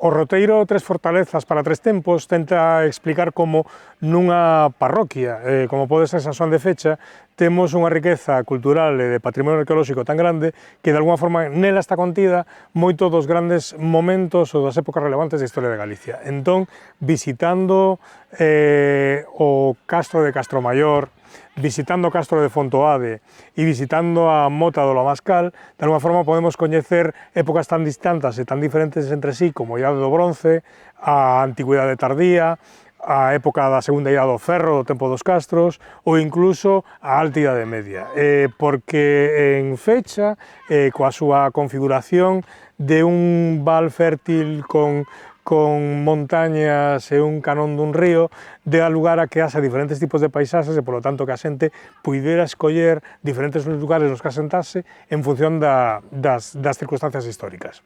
O roteiro Tres fortalezas para tres tempos tenta explicar como nunha parroquia, como pode ser San Xoán de Fecha, temos unha riqueza cultural e de patrimonio arqueolóxico tan grande que de alguma forma nela está contida moito dos grandes momentos ou das épocas relevantes da historia de Galicia. Entón, visitando o castro de Castromaior, visitando o castro de Fontoade e visitando a Mota do Lamascal, de alguma forma podemos coñecer épocas tan distantes e tan diferentes entre sí como a Idade do Bronce, a Antigüidade tardía, a época da Segunda Idade do Ferro, do tempo dos castros, ou incluso a Alta Idade Media, porque en Fecha, coa súa configuración de un val fértil con montañas e un canón dun río, dá lugar a que haxa diferentes tipos de paisaxes e, polo tanto, que a xente puidera escoller diferentes lugares nos que asentarse en función das circunstancias históricas.